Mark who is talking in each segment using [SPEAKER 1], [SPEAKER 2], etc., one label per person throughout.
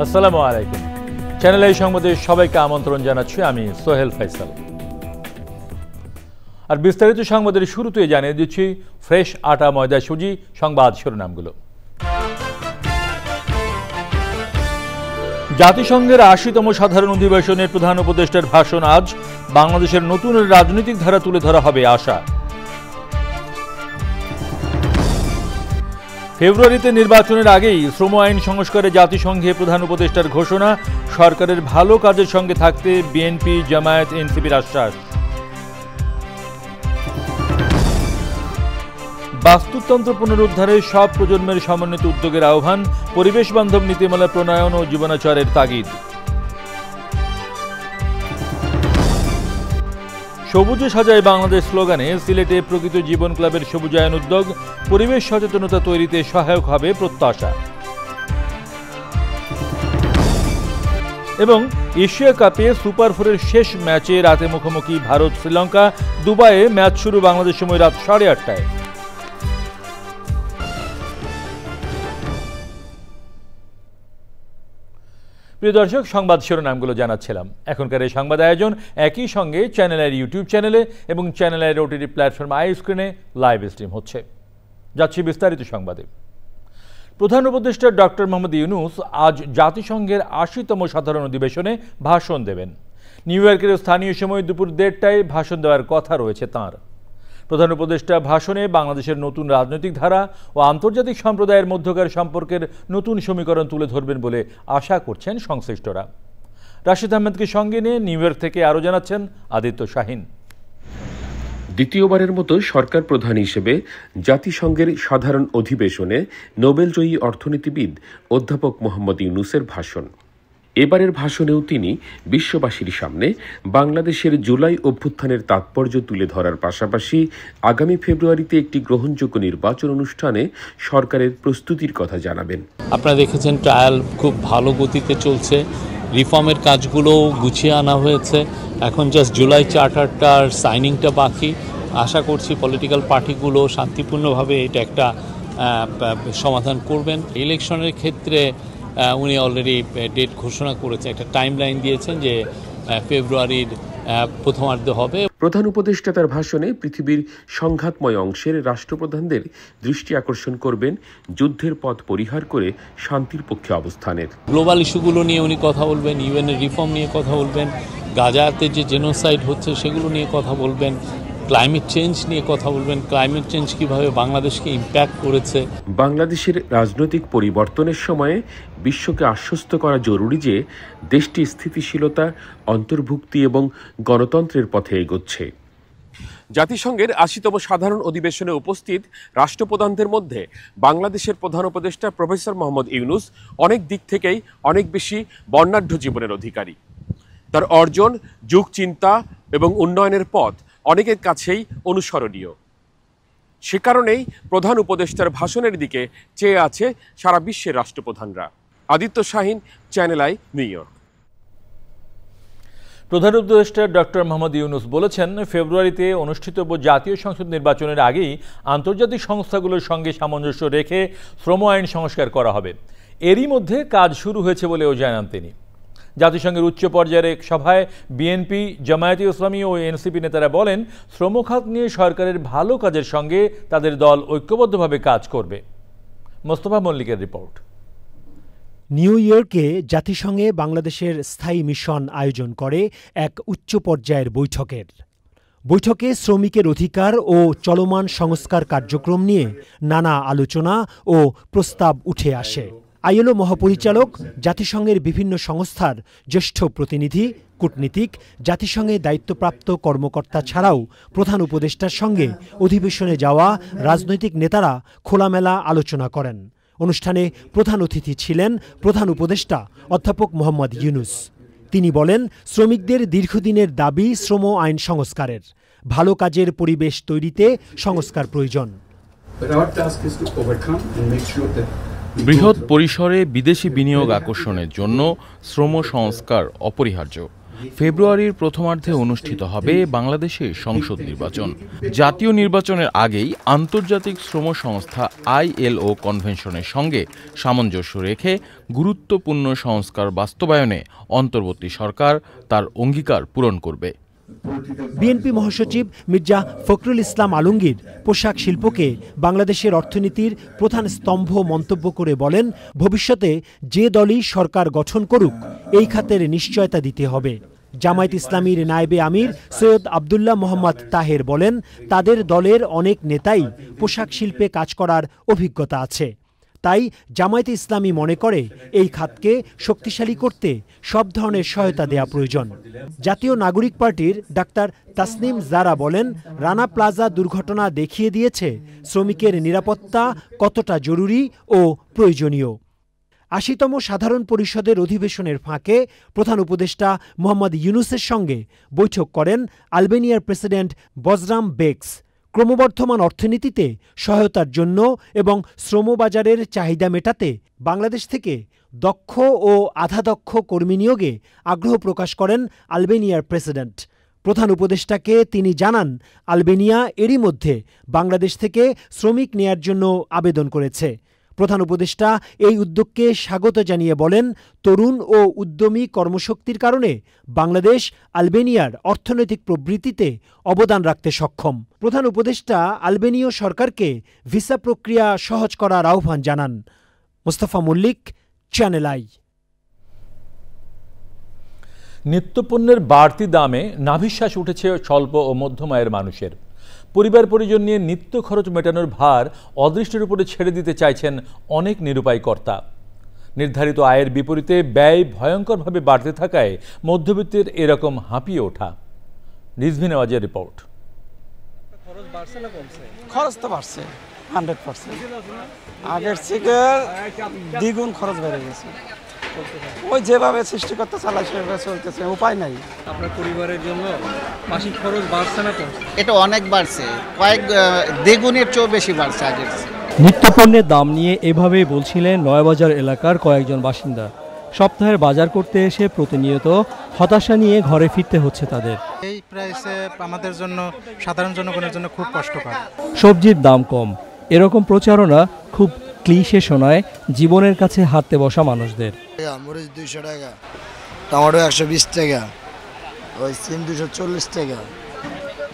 [SPEAKER 1] আসসালামু আলাইকুম। চ্যানেল এই সংবাদে সবাইকে আমন্ত্রণ জানাচ্ছি আমি সোহেল ফয়সাল। আর বিস্তারিত সংবাদের শুরুতে জানিয়ে দিচ্ছি ফ্রেশ আটা ময়দা সুজি সংবাদ শিরোনামগুলো। জাতিসংঘের ৮০তম সাধারণ অধিবেশনের প্রধান উপদেষ্টার ভাষণ আজ। বাংলাদেশের নতুন রাজনৈতিক ধারা তুলে ধরা হবে আশা। ফেব্রুয়ারিতে নির্বাচনের আগেই শ্রম আইন সংস্কারে জাতিসংঘে প্রধান উপদেষ্টার ঘোষণা। সরকারের ভালো কাজের সঙ্গে থাকতে বিএনপি, জামায়াত, এনসিপির আশ্বাস। বাস্তুতন্ত্র পুনরুদ্ধারে সব প্রজন্মের সমন্বিত উদ্যোগের আহ্বান। পরিবেশ বান্ধব নীতিমালা প্রণয়ন ও জীবনাচারের তাগিদ। সবুজে সাজায় বাংলাদেশ স্লোগানে সিলেটে প্রকৃত জীবন ক্লাবের সবুজায়ন উদ্যোগ। পরিবেশ সচেতনতা তৈরিতে সহায়ক হবে প্রত্যাশা। এবং এশিয়া কাপে সুপার ফোরের শেষ ম্যাচে রাতে মুখোমুখি ভারত শ্রীলঙ্কা। দুবাইয়ে ম্যাচ শুরু বাংলাদেশ সময় রাত 8:30টায়। প্রিয় দর্শক, সংবাদ শিরোনামগুলো জানাচ্ছিলাম। এখনকার এই সংবাদ আয়োজন একই সঙ্গে চ্যানেলের ইউটিউব চ্যানেলে এবং চ্যানেলের ওটিটি প্ল্যাটফর্ম আই স্ক্রিনে লাইভ স্ট্রিম হচ্ছে। যাচ্ছি বিস্তারিত সংবাদে। প্রধান উপদেষ্টা ডক্টর মোহাম্মদ ইউনূস আজ জাতিসংঘের ৮০তম সাধারণ অধিবেশনে ভাষণ দেবেন। নিউ ইয়র্কের স্থানীয় সময় দুপুর ১:৩০টায় ভাষণ দেওয়ার কথা রয়েছে তাঁর। প্রধান উপদেষ্টা ভাষণে বাংলাদেশের নতুন রাজনৈতিক ধারা ও আন্তর্জাতিক সম্প্রদায়ের মধ্যকার সম্পর্কের নতুন সমীকরণ তুলে ধরবেন বলে আশা করছেন সংশ্লিষ্টরা। রাশিদ আহমেদকে সঙ্গে নিয়ে নিউ ইয়র্ক থেকে আরও জানাচ্ছেন আদিত্য শাহিন।
[SPEAKER 2] দ্বিতীয়বারের মতো সরকার প্রধান হিসেবে জাতিসংঘের সাধারণ অধিবেশনে নোবেলজয়ী অর্থনীতিবিদ অধ্যাপক মোহাম্মদ ইউনূসের ভাষণ। এবারের ভাষণেও তিনি বিশ্ববাসীর সামনে বাংলাদেশের জুলাই অভ্যুত্থানের তাৎপর্য তুলে ধরার পাশাপাশি আগামী ফেব্রুয়ারিতে একটি গ্রহণযোগ্য নির্বাচন অনুষ্ঠানে সরকারের প্রস্তুতির কথা জানাবেন।
[SPEAKER 3] আপনারা দেখেছেন ট্রায়াল খুব ভালো গতিতে চলছে, রিফর্মের কাজগুলো গুছিয়ে আনা হয়েছে। এখন জাস্ট জুলাই চার্টারটার সাইনিংটা বাকি। আশা করছি পলিটিক্যাল পার্টিগুলো শান্তিপূর্ণভাবে এটা একটা সমাধান করবেন। ইলেকশনের ক্ষেত্রে উনি অলরেডি ডেট ঘোষণা করেছেন, একটা টাইম লাইন দিয়েছেন যে ফেব্রুয়ারির প্রথমার্ধে হবে।
[SPEAKER 2] প্রধান উপদেষ্টা তার ভাষণে পৃথিবীর সংঘাতময় অংশের রাষ্ট্রপ্রধানদের দৃষ্টি আকর্ষণ করবেন যুদ্ধের পথ পরিহার করে শান্তির পক্ষে অবস্থানের।
[SPEAKER 3] গ্লোবাল ইস্যুগুলো নিয়ে উনি কথা বলবেন, ইউএনের রিফর্ম নিয়ে কথা বলবেন, গাজাতে যে জেনোসাইড হচ্ছে সেগুলো নিয়ে কথা বলবেন, ক্লাইমেট চেঞ্জ নিয়ে কথা বলবেন, ক্লাইমেট চেঞ্জ কীভাবে বাংলাদেশকে ইম্প্যাক্ট করেছে।
[SPEAKER 2] বাংলাদেশের রাজনৈতিক পরিবর্তনের সময়ে বিশ্বকে আশ্বস্ত করা জরুরি যে দেশটি স্থিতিশীলতা, অন্তর্ভুক্তি এবং গণতন্ত্রের পথে এগোচ্ছে। জাতিসংঘের ৮০তম সাধারণ অধিবেশনে উপস্থিত রাষ্ট্রপ্রধানদের মধ্যে বাংলাদেশের প্রধান উপদেষ্টা প্রফেসর মোহাম্মদ ইউনূস অনেক দিক থেকেই অনেক বেশি বর্ণাঢ্য জীবনের অধিকারী। তার অর্জন, যুগ চিন্তা এবং উন্নয়নের পথ অনেকের কাছেই অনুসরণীয়। সে কারণেই প্রধান উপদেষ্টার ভাষণের দিকে চেয়ে আছে সারা বিশ্বের রাষ্ট্রপ্রধানরা। Aditya Shahin, Channel I, New York.
[SPEAKER 1] প্রধান উপদেষ্টা ডক্টর মোহাম্মদ ইউনূস বলেছেন, ফেব্রুয়ারিতে অনুষ্ঠিতব্য জাতীয় সংসদ নির্বাচনের আগেই আন্তর্জাতিক সংস্থাগুলোর সঙ্গে সামঞ্জস্য রেখে শ্রম আইন সংস্কার করা হবে। এরই মধ্যে কাজ শুরু হয়েছে বলেও জানান তিনি। জাতিসংঘের উচ্চ পর্যায়ের এক সভায় বিএনপি, জামায়াতে ইসলামী ও এনসিপি নেতারা বলেন, শ্রমখাত নিয়ে সরকারের ভালো কাজের সঙ্গে তাদের দল ঐক্যবদ্ধভাবে কাজ করবে। মোস্তফা মল্লিকের রিপোর্ট।
[SPEAKER 4] নিউ ইয়র্কে জাতিসংঘে বাংলাদেশের স্থায়ী মিশন আয়োজন করে এক উচ্চ পর্যায়ের বৈঠকে শ্রমিকের অধিকার ও চলমান সংস্কার কার্যক্রম নিয়ে নানা আলোচনা ও প্রস্তাব উঠে আসে। আইএলও মহাপরিচালক, জাতিসংঘের বিভিন্ন সংস্থার জ্যেষ্ঠ প্রতিনিধি, কূটনীতিক, জাতিসংঘে দায়িত্বপ্রাপ্ত কর্মকর্তা ছাড়াও প্রধান উপদেষ্টার সঙ্গে অধিবেশনে যাওয়া রাজনৈতিক নেতারা খোলামেলা আলোচনা করেন। অনুষ্ঠানে প্রধান অতিথি ছিলেন প্রধান উপদেষ্টা অধ্যাপক মোহাম্মদ ইউনুস। তিনি বলেন, শ্রমিকদের দীর্ঘদিনের দাবি শ্রম আইন সংস্কারের, ভালো কাজের পরিবেশ তৈরিতে সংস্কার প্রয়োজন।
[SPEAKER 5] বৃহৎ পরিসরে বিদেশি বিনিয়োগ আকর্ষণের জন্য শ্রম সংস্কার অপরিহার্য। ফেব্রুয়ারির প্রথমার্ধে অনুষ্ঠিত হবে বাংলাদেশে সংসদ নির্বাচন। জাতীয় নির্বাচনের আগেই আন্তর্জাতিক শ্রম সংস্থা ILO কনভেনশনের সঙ্গে সামঞ্জস্য রেখে গুরুত্বপূর্ণ সংস্কার বাস্তবায়নে অন্তর্বর্তী সরকার তার অঙ্গীকার পূরণ করবে।
[SPEAKER 4] বিএনপি মহাসচিব মির্জা ফখরুল ইসলাম আলমগীর পোশাক শিল্পকে বাংলাদেশের অর্থনীতির প্রধান স্তম্ভ মন্তব্য করে বলেন, ভবিষ্যতে যে দলই সরকার গঠন করুক এই খাতের নিশ্চয়তা দিতে হবে। জামায়াত ইসলামীর নায়েবে আমির সৈয়দ আবদুল্লাহ মোহাম্মদ তাহের বলেন, তাদের দলের অনেক নেতাই পোশাক শিল্পে কাজ করার অভিজ্ঞতা আছে। তাই জামায়াতে ইসলামী মনে করে এই খাতকে শক্তিশালী করতে সব ধরনের সহায়তা দেয়া প্রয়োজন। জাতীয় নাগরিক পার্টির ডাক্তার তাসনিম জারা বলেন, রানা প্লাজা দুর্ঘটনা দেখিয়ে দিয়েছে শ্রমিকের নিরাপত্তা কতটা জরুরি ও প্রয়োজনীয়। ৮০তম সাধারণ পরিষদের অধিবেশনের ফাঁকে প্রধান উপদেষ্টা মোহাম্মদ ইউনুসের সঙ্গে বৈঠক করেন আলবেনিয়ার প্রেসিডেন্ট বজরাম বেকস। ক্রমবর্ধমান অর্থনীতিতে সহায়তার জন্য এবং শ্রমবাজারের চাহিদা মেটাতে বাংলাদেশ থেকে দক্ষ ও আধাদক্ষ কর্মী নিয়োগে আগ্রহ প্রকাশ করেন আলবেনিয়ার প্রেসিডেন্ট। প্রধান উপদেষ্টাকে তিনি জানান, আলবেনিয়া এরই মধ্যে বাংলাদেশ থেকে শ্রমিক নেয়ার জন্য আবেদন করেছে। প্রধান উপদেষ্টা এই উদ্যোগকে স্বাগত জানিয়ে বলেন, তরুণ ও উদ্যমী কর্মশক্তির কারণে বাংলাদেশ আলবেনিয়ার অর্থনৈতিক প্রবৃদ্ধিতে অবদান রাখতে সক্ষম। প্রধান উপদেষ্টা আলবেনীয় সরকারকে ভিসা প্রক্রিয়া সহজ করার আহ্বান জানান। Mostafa Mallik, Channel I.
[SPEAKER 1] নিত্যপণ্যের বাড়তি দামে নাভিশ্বাস উঠেছে স্বল্প ও মধ্যম আয়ের মানুষের। পরিবার পরিজন নিয়ে নিত্য খরচ মেটানোর ভার অদৃষ্টের উপরে ছেড়ে দিতে চাইছেন অনেক নিরুপায় কর্তা। নির্ধারিত আয়ের বিপরীতে ব্যয় ভয়ঙ্করভাবে বাড়তে থাকায় মধ্যবিত্তের এরকম হাঁপিয়ে ওঠা। রিজভি নেওয়াজের রিপোর্ট।
[SPEAKER 6] খরচ তো বাড়ছে 100%, আগের থেকে দ্বিগুণ খরচ বেড়ে গেছে। ওই যেভাবে সৃষ্টিকর্তা চালায় সেভাবে চলতেছে, উপায় নাই।
[SPEAKER 7] আপনার পরিবারের জন্য মাসিক খরচ বাড়ছে না কমছে?
[SPEAKER 8] এটা অনেক বাড়ছে, কয়েক দ্বিগুণের চেয়েও বেশি বাড়ছে আগের।
[SPEAKER 9] নিত্যপণ্যের দাম নিয়ে এভাবেই বলছিলেন নয়াবাজার এলাকার কয়েকজন বাসিন্দা। সপ্তাহের বাজার করতে এসে প্রতিনিয়ত হতাশা নিয়ে ঘরে ফিরতে হচ্ছে তাদের।
[SPEAKER 10] এই প্রাইসে আমাদের জন্য, সাধারণ জনগণের জন্য খুব কষ্টকর।
[SPEAKER 9] সবজির দাম কম, এরকম প্রচারণা খুব ক্লিশে শোনায় জীবনের কাছে হাঁটতে বসা মানুষদের।
[SPEAKER 11] মরিচ 200 টাকা, টমেটো 120 টাকা, ওই সিম 240 টাকা,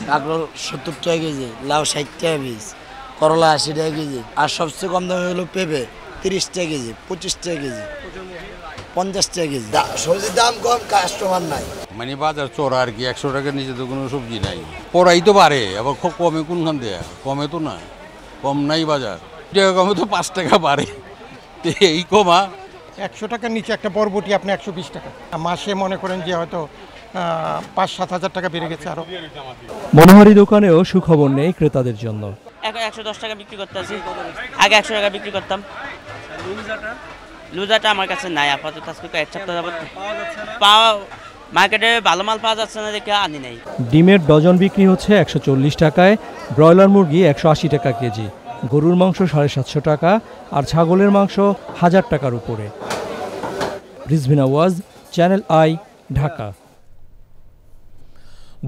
[SPEAKER 11] কাঁকরোল 70 টাকা কেজি, লাউ 60 টাকা পিস, করলা 80 টাকা কেজি, আর সবচেয়ে কম দামে হলো পেঁপে 30 টাকা কেজি, 25 টাকা কেজি, 50 টাকা কেজি। সবজির দাম কম, কাস্টমার নাই।
[SPEAKER 12] মানে বাজার চোরা আর কি, 100 টাকার নিচে তো কোনো সবজি নাই। পড়াই তো বাড়ে, আবার খুব কমে কোনখান দিয়ে? কমে তো না, কম নাই বাজার। টাকা কমে তো 5 টাকা বাড়ে, এই কমা।
[SPEAKER 10] 100 টাকার নিচে একটা বরবটি আপনি 120 টাকা। মাসে মনে করেন যে হয়তো 5-7 হাজার টাকা বেড়ে গেছে আরো।
[SPEAKER 9] মনোহারি দোকানেও সুখবর নেই ক্রেতাদের জন্য।
[SPEAKER 13] 110 টাকা বিক্রি করতেছি, আগে 100 টাকা বিক্রি করতাম। লুজাটা আমার কাছে নাই আপাতত, আজকে এক সপ্তাহ যাবত পাওয়া মার্কেটে ভালো মাল পাওয়া যাচ্ছে না দেখে আনি নাই।
[SPEAKER 9] ডিমের ডজন বিক্রি হচ্ছে 140 টাকায়, ব্রয়লার মুরগি 180 টাকা কেজি, গরুর মাংস 750 টাকা, আর ছাগলের মাংস 1000 টাকার উপরে। Rizvi Nawaz, channel I, Dhaka.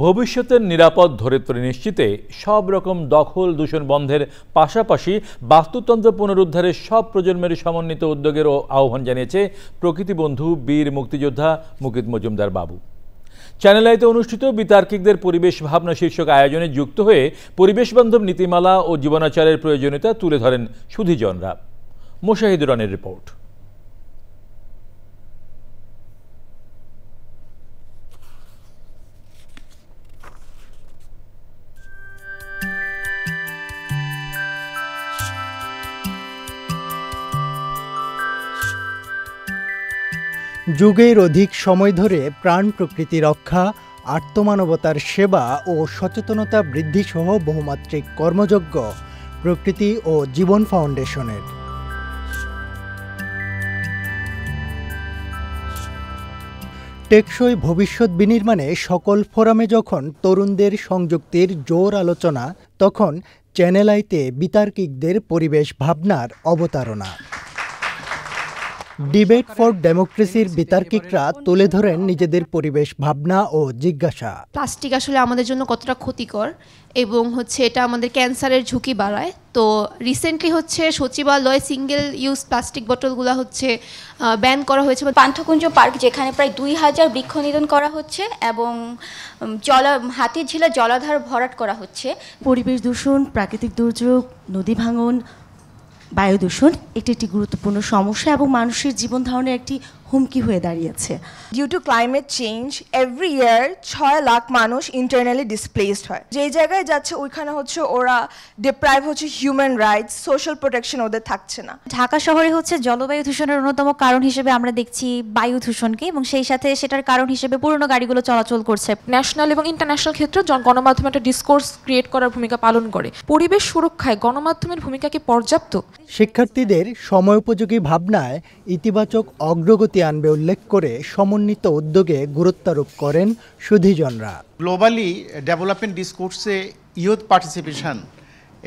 [SPEAKER 1] ভবিষ্যতের নিরাপদ ধরিত্রী নিশ্চিতে সব রকম দখল দূষণ বন্ধের পাশাপাশি বাস্তুতন্ত্র পুনরুদ্ধারের সব প্রজন্মের সমন্বিত উদ্যোগেরও আহ্বান জানিয়েছে প্রকৃতি বন্ধু বীর মুক্তিযোদ্ধা মুকিত মজুমদার বাবু। চ্যানেল আইতে অনুষ্ঠিত বিতার্কিকদের পরিবেশ ভাবনা শীর্ষক আয়োজনে যুক্ত হয়ে পরিবেশ বান্ধব নীতিমালা ও জীবনাচারের প্রয়োজনীয়তা তুলে ধরেন সুধীজনরা। মোশাহিদুর রানের রিপোর্ট।
[SPEAKER 14] যুগের অধিক সময় ধরে প্রাণ প্রকৃতি রক্ষা, আর্তমানবতার সেবা ও সচেতনতা বৃদ্ধিসহ বহুমাত্রিক কর্মযজ্ঞ প্রকৃতি ও জীবন ফাউন্ডেশনের। টেকসই ভবিষ্যৎ বিনির্মাণে সকল ফোরামে যখন তরুণদের সংযুক্তির জোর আলোচনা, তখন চ্যানেল আইতে বিতার্কিকদের পরিবেশ ভাবনার অবতারণা। ডিবেট ফর ডেমোক্রেসির বিতার্কিকরা তুলে ধরেন নিজেদের পরিবেশ ভাবনা ও জিজ্ঞাসা।
[SPEAKER 15] প্লাস্টিক আসলে আমাদের জন্য কতটা ক্ষতিকর এবং এটা আমাদের ক্যান্সারের ঝুঁকি বাড়ায়। তো রিসেন্টলি সচিবালয় সিঙ্গেল ইউজ প্লাস্টিক বোতলগুলো ব্যান করা হয়েছে।
[SPEAKER 16] পান্থকুঞ্জ পার্ক যেখানে প্রায় 2000 বৃক্ষ নিধন করা হচ্ছে এবং হাতির ঝিলে জলাধার ভরাট করা হচ্ছে।
[SPEAKER 17] পরিবেশ দূষণ, প্রাকৃতিক দুর্যোগ, নদী ভাঙন, বায়ু দূষণ একটি গুরুত্বপূর্ণ সমস্যা এবং মানুষের জীবন ধারণের একটি হুমকি হয়ে দাঁড়িয়েছে।
[SPEAKER 18] Due to climate change every year 6 lakh মানুষ ইন্টারনালি ডিসপ্লেসড হয়। যেই জায়গায় যাচ্ছে ওইখানে ওরা deprive human rights, social protection ওদের থাকছে না।
[SPEAKER 19] ঢাকা শহরে জলবায়ু দূষণের অন্যতম কারণ হিসেবে আমরা দেখছি বায়ু দূষণকে, এবং সেই সাথে সেটার কারণ হিসেবে পুরনো গাড়িগুলো চলাচল করছে।
[SPEAKER 20] ন্যাশনাল এবং ইন্টারন্যাশনাল ক্ষেত্রে গণমাধ্যম একটা ডিসকোর্স ক্রিয়েট করার ভূমিকা পালন করে। পরিবেশ সুরক্ষায় গণমাধ্যমের ভূমিকা কি পর্যাপ্ত?
[SPEAKER 14] শিক্ষার্থীদের সময়োপযোগী ভাবনায় ইতিবাচক অগ্রগতি আনবে উল্লেখ করে সমন্বিত উদ্যোগে গুরুত্বারোপ করেন সুধীজনরা।
[SPEAKER 21] গ্লোবালি ডেভেলপমেন্ট ডিসকোর্সে ইউথ পার্টিসিপেশন,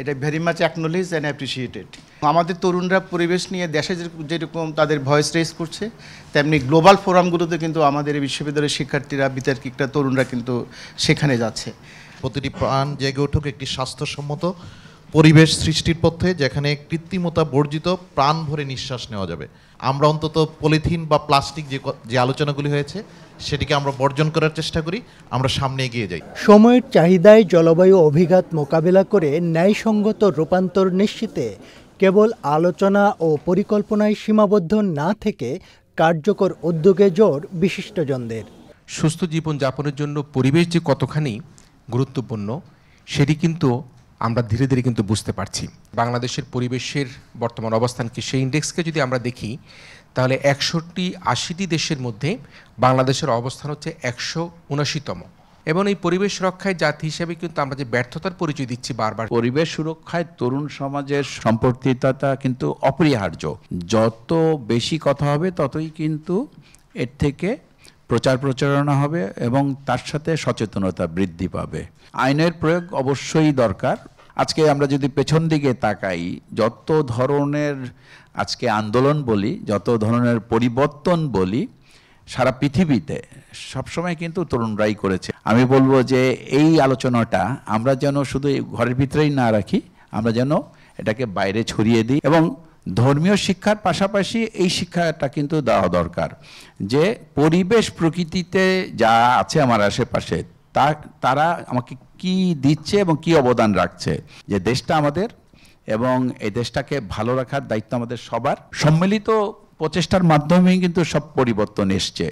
[SPEAKER 21] এটা very much acknowledge and appreciated. আমাদের তরুণরা পরিবেশ নিয়ে দেশে যেরকম তাদের ভয়েস রেজ করছে, তেমনি গ্লোবাল ফোরামগুলোতে কিন্তু আমাদের বিশ্ববিদ্যালয়ের শিক্ষার্থীরা, বিতার্কিকরা, তরুণরা কিন্তু সেখানে যাচ্ছে।
[SPEAKER 22] প্রতিটি প্রাণ জেগে উঠুক একটি স্বাস্থ্যসম্মত পরিবেশ সৃষ্টির পথে, যেখানে কৃত্রিমতা বর্জিত প্রাণ ভরে নিঃশ্বাস নেওয়া যাবে। আমরা অন্তত পলিথিন বা প্লাস্টিক যে আলোচনাগুলি হয়েছে সেটিকে আমরা বর্জন করার চেষ্টা করি, আমরা সামনে এগিয়ে যাই।
[SPEAKER 14] সময়ের চাহিদায় জলবায়ু অভিঘাত মোকাবেলা করে ন্যায়সঙ্গত রূপান্তর নিশ্চিতে কেবল আলোচনা ও পরিকল্পনায় সীমাবদ্ধ না থেকে কার্যকর উদ্যোগে জোর বিশিষ্টজনদের।
[SPEAKER 23] সুস্থ জীবনযাপনের জন্য পরিবেশ যে কতখানি গুরুত্বপূর্ণ সেটি কিন্তু আমরা ধীরে ধীরে কিন্তু বুঝতে পারছি। বাংলাদেশের পরিবেশের বর্তমান অবস্থান কি, সেই ইন্ডেক্সকে যদি আমরা দেখি তাহলে 180টি দেশের মধ্যে বাংলাদেশের অবস্থান হচ্ছে 179তম। এবং এই পরিবেশ রক্ষায় জাতি হিসেবে কিন্তু আমরা যে ব্যর্থতার পরিচয় দিচ্ছি বারবার।
[SPEAKER 24] পরিবেশ সুরক্ষায় তরুণ সমাজের সম্পৃক্ততা কিন্তু অপরিহার্য। যত বেশি কথা হবে ততই কিন্তু এর থেকে প্রচারণা হবে এবং তার সাথে সচেতনতা বৃদ্ধি পাবে। আইনের প্রয়োগ অবশ্যই দরকার। আজকে আমরা যদি পেছন দিকে তাকাই, যত ধরনের আজকে আন্দোলন বলি, যত ধরনের পরিবর্তন বলি সারা পৃথিবীতে, সবসময় কিন্তু তরুণরাই করেছে। আমি বলবো যে এই আলোচনাটা আমরা যেন শুধু ঘরের ভিতরেই না রাখি, আমরা যেন এটাকে বাইরে ছড়িয়ে দিই। এবং ধর্মীয় শিক্ষার পাশাপাশি এই শিক্ষাটা কিন্তু দেওয়া দরকার যে পরিবেশ প্রকৃতিতে যা আছে আমার আশেপাশে তারা আমাকে কি দিচ্ছে এবং কি অবদান রাখছে, যে দেশটা আমাদের এবং এই দেশটাকে ভালো রাখার দায়িত্ব আমাদের সবার। সম্মিলিত প্রচেষ্টার মাধ্যমেই কিন্তু সব পরিবর্তন এসছে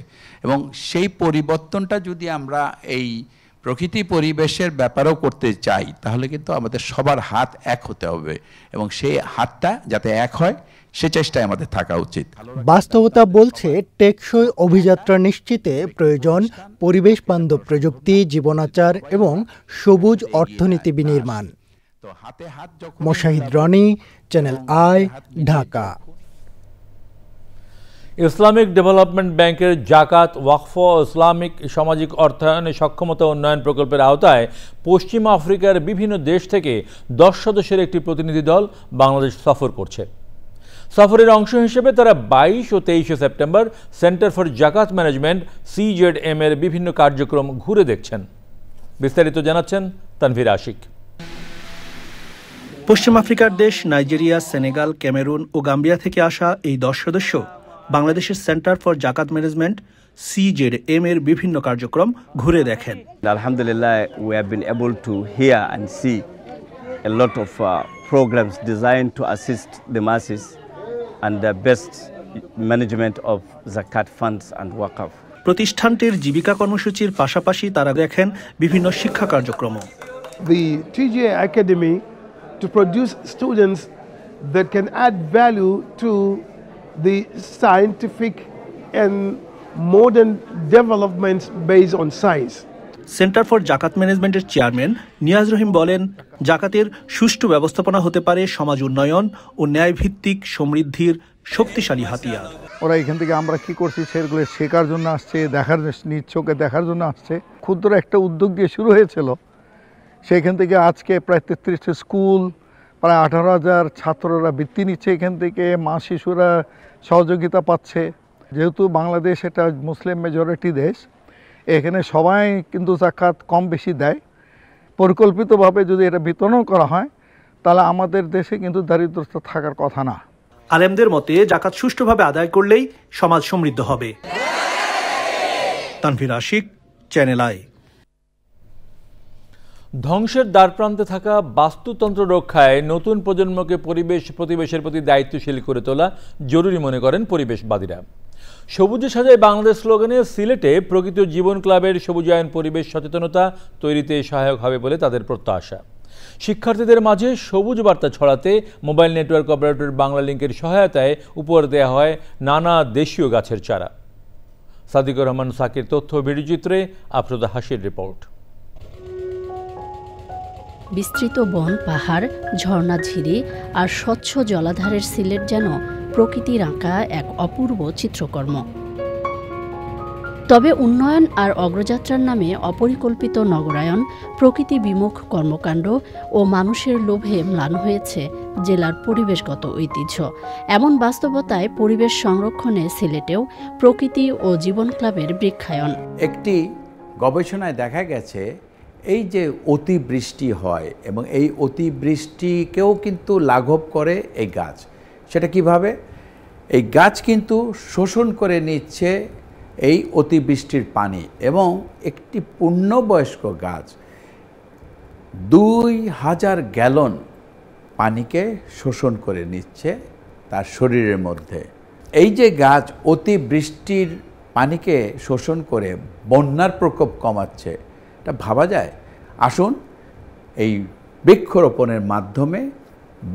[SPEAKER 24] এবং সেই পরিবর্তনটা যদি আমরা এই প্রকৃতি পরিবেশের ব্যাপারেও করতে চাই তাহলে কিন্তু আমাদের সবার হাত এক হতে হবে এবং সেই হাতটা যাতে এক হয় সে চেষ্টায় আমাদের থাকা উচিত।
[SPEAKER 14] বাস্তবতা বলছে টেকসই অভিযাত্রা নিশ্চিতে প্রয়োজন পরিবেশ বান্ধব প্রযুক্তি, জীবনাচার এবং সবুজ অর্থনীতি বিনির্মাণ। Moshahid Rony, Channel I, Dhaka.
[SPEAKER 1] Islamic Development ব্যাংকের জাকাত, ওয়াকফ ও ইসলামিক সামাজিক অর্থায়নে সক্ষমতা উন্নয়ন প্রকল্পের আওতায় পশ্চিম আফ্রিকার বিভিন্ন দেশ থেকে 10 সদস্যের একটি প্রতিনিধি দল বাংলাদেশ সফর করছে। সফরের অংশ হিসেবে তারা 22 ও 23 সেপ্টেম্বর সেন্টার ফর জাকাত ম্যানেজমেন্ট CZM এর বিভিন্ন কার্যক্রম ঘুরে দেখছেন। বিস্তারিত জানাচ্ছেন তানভীর আশিক।
[SPEAKER 9] পশ্চিম আফ্রিকার দেশ নাইজেরিয়া, সেনেগাল, ক্যামেরুন ও গাম্বিয়া থেকে আসা এই 10 সদস্য বাংলাদেশের সেন্টার ফর জাকাত ম্যানেজমেন্ট CZM এর বিভিন্ন কার্যক্রম ঘুরে দেখেন।
[SPEAKER 25] Alhamdulillah, we have been able to hear and see a lot of programs designed to assist the masses and the best management of zakat funds and waqf.
[SPEAKER 9] প্রতিষ্ঠানটির জীবিকা কর্মসূচির পাশাপাশি তারা দেখেন বিভিন্ন শিক্ষা কার্যক্রম।
[SPEAKER 26] The TGA Academy to produce students that can add value to the scientific and modern developments based on science.
[SPEAKER 2] Centre for জাকাত ম্যানেজমেন্টের চেয়ারম্যান নিয়াজ রহিম বলেন, জাকাতের সুষ্ঠু ব্যবস্থাপনা হতে পারে সমাজ উন্নয়ন ও ন্যায়ভিত্তিক সমৃদ্ধির শক্তিশালী হাতিয়ার।
[SPEAKER 3] ওরা এখান থেকে আমরা কি করছি সেগুলো শেখার জন্য আসছে, দেখার নিজ চোখে দেখার জন্য আসছে। ক্ষুদ্র একটা উদ্যোগ দিয়ে শুরু হয়েছিল, সেখান থেকে আজকে প্রায় 33টি স্কুল, প্রায় 18,000 ছাত্ররা বৃত্তি নিচ্ছে এখান থেকে, মা শিশুরা সহযোগিতা পাচ্ছে। যেহেতু বাংলাদেশ এটা মুসলিম মেজরিটি দেশ, এখানে সবাই কিন্তু জাকাত কম বেশি দেয়। পরিকল্পিতভাবে যদি এটা বিতরণ করা হয় তাহলে আমাদের দেশে কিন্তু দারিদ্রতা থাকার কথা না।
[SPEAKER 2] আলেমদের মতে জাকাত সুষ্ঠুভাবে আদায় করলেই সমাজ সমৃদ্ধ হবে। Tanvir Ashiq, channel I.
[SPEAKER 1] ধ্বংসের দ্বারপ্রান্তে থাকা বাস্তুতন্ত্র রক্ষায় নতুন প্রজন্মকে প্রতিবেশের প্রতি দায়িত্বশীল করে তোলা জরুরি মনে করেন পরিবেশবাদীরা। সবুজে সাজায় বাংলাদেশ স্লোগানে সিলেটে প্রকৃত জীবন ক্লাবের সবুজায়ন পরিবেশ সচেতনতা তৈরিতে সহায়ক হবে বলে তাদের প্রত্যাশা। শিক্ষার্থীদের মাঝে সবুজ বার্তা ছড়াতে মোবাইল নেটওয়ার্ক অপারেটর বাংলা লিংকের সহায়তায় উপহার দেওয়া হয় নানা দেশীয় গাছের চারা। সাদিকুর রহমান সাকির তথ্য ভিডিওচিত্রে আফরোজা হাসির রিপোর্ট।
[SPEAKER 4] বিস্তৃত বন, পাহাড়, ঝর্ণা, ঝিরি আর স্বচ্ছ জলাধারের সিলেট যেন প্রকৃতির আঁকা এক অপূর্ব চিত্রকর্ম। তবে উন্নয়ন আর অগ্রযাত্রার নামে অপরিকল্পিত নগরায়ন, প্রকৃতি বিমুখ কর্মকাণ্ড ও মানুষের লোভে ম্লান হয়েছে জেলার পরিবেশগত ঐতিহ্য। এমন বাস্তবতায় পরিবেশ সংরক্ষণে সিলেটেও প্রকৃতি ও জীবন ক্লাবের বৃক্ষায়ন।
[SPEAKER 24] একটি গবেষণায় দেখা গেছে এই যে অতিবৃষ্টি হয় এবং এই অতিবৃষ্টিকেও কিন্তু লাঘব করে এই গাছ। সেটা কিভাবে? এই গাছ কিন্তু শোষণ করে নিচ্ছে এই অতিবৃষ্টির পানি, এবং একটি পূর্ণবয়স্ক গাছ 2000 গ্যালন পানিকে শোষণ করে নিচ্ছে তার শরীরের মধ্যে। এই যে গাছ অতিবৃষ্টির পানিকে শোষণ করে বন্যার প্রকোপ কমাচ্ছে, এটা ভাবা যায়। আসুন এই বৃক্ষরোপণের মাধ্যমে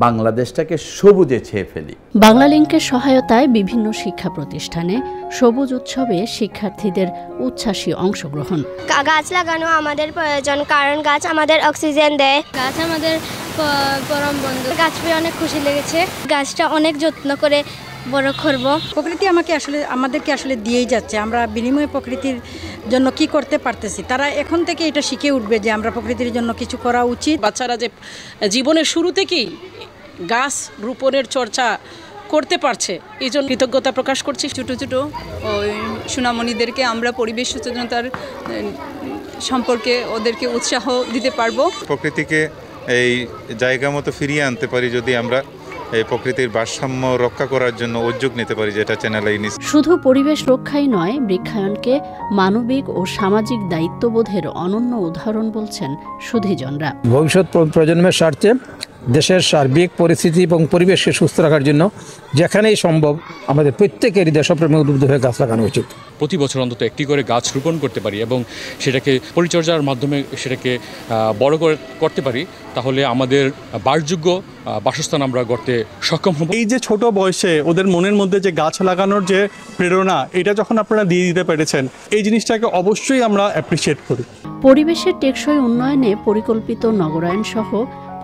[SPEAKER 24] বাংলাদেশটাকে সবুজে ছেয়ে ফেলি।
[SPEAKER 4] বাংলা লিংকের সহায়তায় বিভিন্ন শিক্ষা প্রতিষ্ঠানে সবুজ উৎসবে শিক্ষার্থীদের উচ্ছ্বাসী অংশগ্রহণ।
[SPEAKER 5] গাছ লাগানো আমাদের প্রয়োজন, কারণ গাছ আমাদের অক্সিজেন দেয়। গাছ আমাদের পরম বন্ধু। গাছ পেয়ে অনেক খুশি লেগেছে। গাছটা অনেক যত্ন করে বড় করব।
[SPEAKER 6] প্রকৃতি আমাদেরকে আসলে দিয়েই যাচ্ছে। আমরা বিনিময়ে প্রকৃতির জন্য কি করতে পারতেছি, তারা এখন থেকে এটা শিখে উঠবে যে আমরা প্রকৃতির জন্য কিছু করা উচিত।
[SPEAKER 7] বাচ্চারা যে জীবনের শুরু থেকেই গাছ রোপণের চর্চা করতে পারছে, এই জন্য কৃতজ্ঞতা প্রকাশ করছি।
[SPEAKER 27] ছোটো ছোটো ওই সোনামণিদেরকে আমরা পরিবেশ সচেতনতার সম্পর্কে ওদেরকে উৎসাহ দিতে পারবো।
[SPEAKER 28] প্রকৃতিকে এই জায়গা মতো ফিরিয়ে আনতে পারি যদি আমরা এই প্রকৃতির ভারসাম্য রক্ষা করার জন্য উদ্যোগ নিতে পারি, যেটা চ্যানেল আই নিচ্ছে।
[SPEAKER 4] শুধু পরিবেশ রক্ষাই নয়, বৃক্ষায়নকে মানবিক ও সামাজিক দায়িত্ববোধের অনন্য উদাহরণ বলছেন সুধীজনরা।
[SPEAKER 29] ভবিষ্যৎ প্রজন্মের স্বার্থে দেশের সার্বিক পরিস্থিতি এবং পরিবেশকে সুস্থ রাখার জন্য যেখানেই সম্ভব আমাদের প্রত্যেকেরই দেশপ্রেমে উদ্বুদ্ধ হয়ে গাছ লাগানো উচিত।
[SPEAKER 30] প্রতি বছর অন্তত একটি করে গাছ রোপণ করতে পারি এবং সেটাকে পরিচর্যার মাধ্যমে সেটাকে বড় করতে পারি, তাহলে আমাদের বাসযোগ্য বাসস্থান আমরা গড়তে সক্ষম হব।
[SPEAKER 31] এই যে ছোট বয়সে ওদের মনের মধ্যে যে গাছ লাগানোর যে প্রেরণা, এটা যখন আপনারা দিয়ে দিতে পেরেছেন, এই জিনিসটাকে অবশ্যই আমরা অ্যাপ্রিসিয়েট করি।
[SPEAKER 4] পরিবেশের টেকসই উন্নয়নে পরিকল্পিত নগরায়ন সহ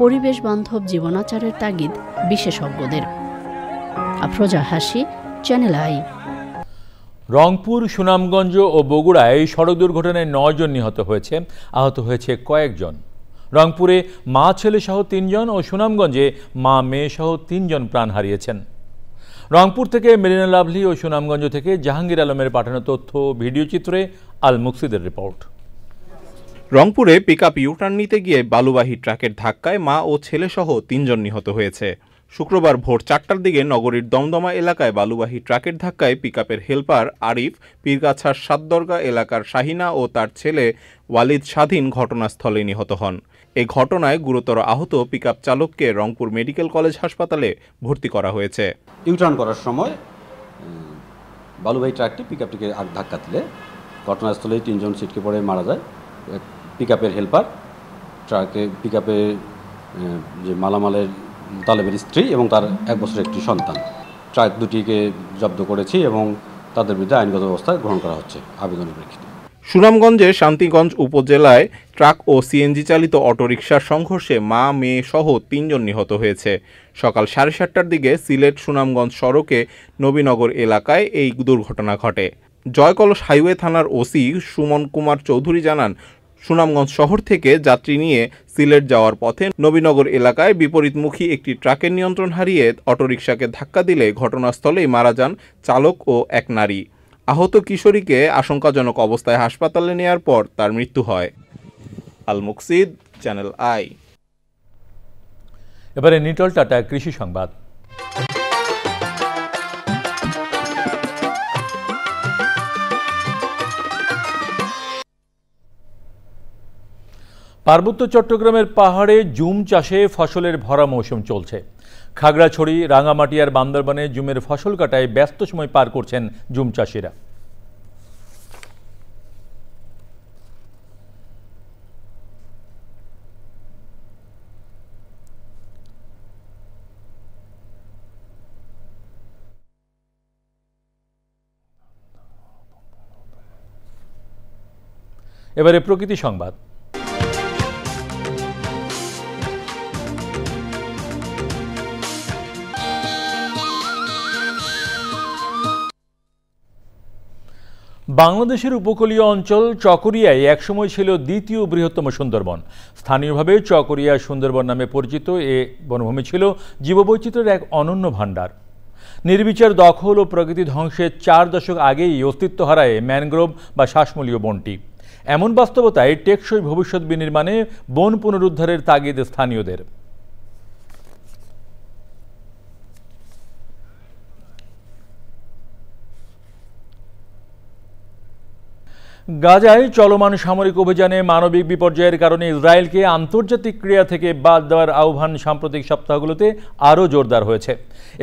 [SPEAKER 4] পরিবেশ বান্ধব জীবনাচারের তাগিদ বিশেষজ্ঞদের। আফরোজা হাসি, চ্যানেল আই।
[SPEAKER 1] রংপুর, সুনামগঞ্জ ও বগুড়ায় সড়ক দুর্ঘটনায় 9 জন নিহত হয়েছে, আহত হয়েছে কয়েকজন। রংপুরে মা ছেলে সহ 3 জন ও সুনামগঞ্জে মা মেয়ে সহ 3 জন প্রাণ হারিয়েছেন। রংপুর থেকে মেরিনা লাভলি ও সুনামগঞ্জ থেকে জাহাঙ্গীর আলমের পাঠানো তথ্য ভিডিওচিত্রে আল মুকসিদের রিপোর্ট।
[SPEAKER 32] রংপুরে পিকআপ ইউটার্ন নিতে গিয়ে বালুবাহী ট্রাকের ধাক্কায় মা ও ছেলেসহ 3 জন নিহত হয়েছে। শুক্রবার ভোর 4টার দিকে নগরীর দমদমা এলাকায় বালুবাহী ট্রাকের ধাক্কায় পিকআপের হেলপার আরিফ, পীরগাছার সাতদরগা এলাকার শাহিনা ও তার ছেলে ওয়ালিদ স্বাধীন ঘটনাস্থলে নিহত হন। এই ঘটনায় গুরুতর আহত পিকআপ চালককে রংপুর মেডিকেল কলেজ হাসপাতালে ভর্তি করা হয়েছে।
[SPEAKER 33] ইউটার্ন করার সময় বালুবাহী ট্রাকটি পিকআপটিকে ধাক্কা দিলে ঘটনাস্থলেই 3 জন ছিটকে পড়ে মারা যায়। পিকআপের হেলপার, পিকআপে যে মালামালের তালেবের স্ত্রী এবং তার 1 বছরের একটি সন্তান। ট্রাক দুটিকে জব্দ করেছি এবং তাদের বিরুদ্ধে আইনগত ব্যবস্থা গ্রহণ করা হচ্ছে আবেদনের প্রেক্ষিতে।
[SPEAKER 32] সুনামগঞ্জের শান্তিগঞ্জ উপজেলায় ট্রাক ও সিএনজি চালিত অটোরিকশার সংঘর্ষে মা মেয়ে সহ ৩ জন নিহত হয়েছে। সকাল 7:30টার দিকে সিলেট সুনামগঞ্জ সড়কে নবীনগর এলাকায় এই দুর্ঘটনা ঘটে। জয়কলস হাইওয়ে থানার ওসি সুমন কুমার চৌধুরী জানান, সুনামগঞ্জ শহর থেকে যাত্রী নিয়ে সিলেট যাওয়ার পথে নবীনগর এলাকায় বিপরীতমুখী একটি ট্রাকের নিয়ন্ত্রণ হারিয়ে অটোরিকশাকে ধাক্কা দিলে ঘটনাস্থলেই মারা যান চালক ও এক নারী। আহত কিশোরীকে আশঙ্কাজনক অবস্থায় হাসপাতালে নেয়ার পর তার মৃত্যু হয়। আল মুকসিদ, চ্যানেল আই।
[SPEAKER 1] এবারে নিটল টাটা কৃষি সংবাদ। পার্বত্য চট্টগ্রামের পাহাড়ে জুম চাষে ফসলের ভরা মৌসুম চলছে। খাগড়াছড়ি, রাঙামাটি আর বান্দরবানে জুমের ফসল কাটায় ব্যস্ত সময় পার করছেন জুম চাষিরা। এবারে প্রকৃতি সংবাদ। বাংলাদেশের উপকূলীয় অঞ্চল চকরিয়ায় একসময় ছিল দ্বিতীয় বৃহত্তম সুন্দরবন। স্থানীয়ভাবে চকরিয়া সুন্দরবন নামে পরিচিত এ বনভূমি ছিল জীববৈচিত্র্যের এক অনন্য ভাণ্ডার। নির্বিচার দখল ও প্রকৃতি ধ্বংসের 4 দশক আগেই অস্তিত্ব হারায় ম্যানগ্রোভ বা শ্বাসমূলীয় বনটি। এমন বাস্তবতায় টেকসই ভবিষ্যৎ বিনির্মাণে বন পুনরুদ্ধারের তাগিদ স্থানীয়দের। গাজায় চলমান সামরিক অভিযানে মানবিক বিপর্যয়ের কারণে ইসরায়েলকে আন্তর্জাতিক ক্রীড়া থেকে বাদ দেওয়ার আহ্বান সাম্প্রতিক সপ্তাহগুলোতে আরও জোরদার হয়েছে।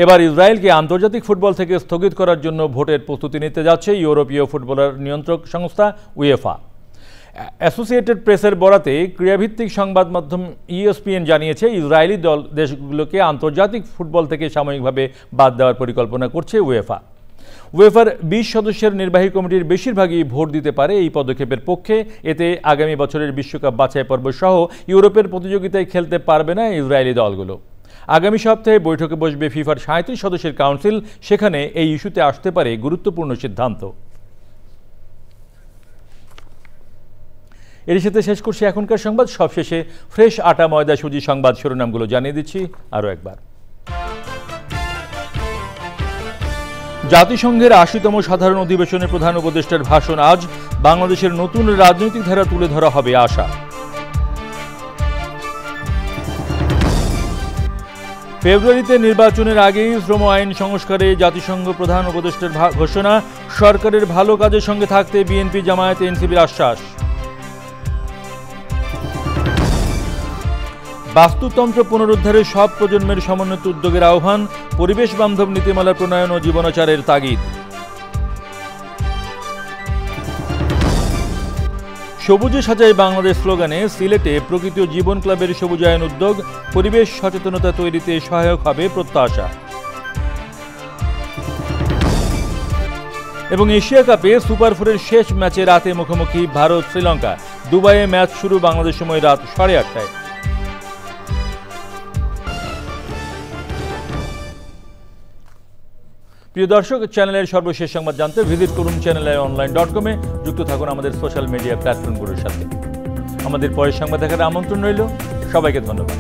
[SPEAKER 1] এবার ইসরায়েলকে আন্তর্জাতিক ফুটবল থেকে স্থগিত করার জন্য ভোটের প্রস্তুতি নিতে যাচ্ছে ইউরোপীয় ফুটবলার নিয়ন্ত্রক সংস্থা উয়েফা। অ্যাসোসিয়েটেড প্রেসের বরাতে ক্রীড়াভিত্তিক সংবাদ মাধ্যম ESPN জানিয়েছে, ইসরায়েলি দল দেশগুলোকে আন্তর্জাতিক ফুটবল থেকে সাময়িকভাবে বাদ দেওয়ার পরিকল্পনা করছে উয়েফা। উয়েফার 20 সদস্যের নির্বাহী কমিটির বেশিরভাগই ভোট দিতে পারে এই পদক্ষেপের পক্ষে। এতে আগামী বছরের বিশ্বকাপ বাছাই পর্ব সহ ইউরোপের প্রতিযোগিতায় খেলতে পারবে না ইসরায়েলি দলগুলো। আগামী সপ্তাহে বৈঠকে বসবে ফিফার 37 সদস্যের কাউন্সিল। সেখানে এই ইস্যুতে আসতে পারে গুরুত্বপূর্ণ সিদ্ধান্ত। এর সাথে শেষ করছি এখনকার সংবাদ। সবশেষে ফ্রেশ আটা ময়দা সুজি সংবাদ শিরোনামগুলো জানিয়ে দিচ্ছি আরও একবার। জাতিসংঘের 80তম সাধারণ অধিবেশনে প্রধান উপদেষ্টার ভাষণ আজ। বাংলাদেশের নতুন রাজনৈতিক ধারা তুলে ধরা হবে আশা। ফেব্রুয়ারিতে নির্বাচনের আগেই শ্রম আইন সংস্কারে জাতিসংঘ প্রধান উপদেষ্টার ঘোষণা। সরকারের ভালো কাজের সঙ্গে থাকতে বিএনপি, জামায়াত, এনসিপির আশ্বাস। বাস্তুতন্ত্র পুনরুদ্ধারে সব প্রজন্মের সমন্বিত উদ্যোগের আহ্বান। পরিবেশ বান্ধব নীতিমালা প্রণয়ন ও জীবনাচারের তাগিদ। সবুজে সাজায় বাংলাদেশ স্লোগানে সিলেটে প্রকৃতি ও জীবন ক্লাবের সবুজায়ন উদ্যোগ। পরিবেশ সচেতনতা তৈরিতে সহায়ক হবে প্রত্যাশা। এবং এশিয়া কাপে সুপার 4-এর শেষ ম্যাচে রাতে মুখোমুখি ভারত শ্রীলঙ্কা। দুবাইয়ে ম্যাচ শুরু বাংলাদেশ সময় রাত 8:30টায়। প্রিয় দর্শক, চ্যানেলের সর্বশেষ সংবাদ জানতে ভিজিট করুন channelionline.com-এ। যুক্ত থাকুন আমাদের সোশ্যাল মিডিয়া প্ল্যাটফর্মগুলোর সাথে। আমাদের পরের সংবাদ দেখার আমন্ত্রণ রইল। সবাইকে ধন্যবাদ।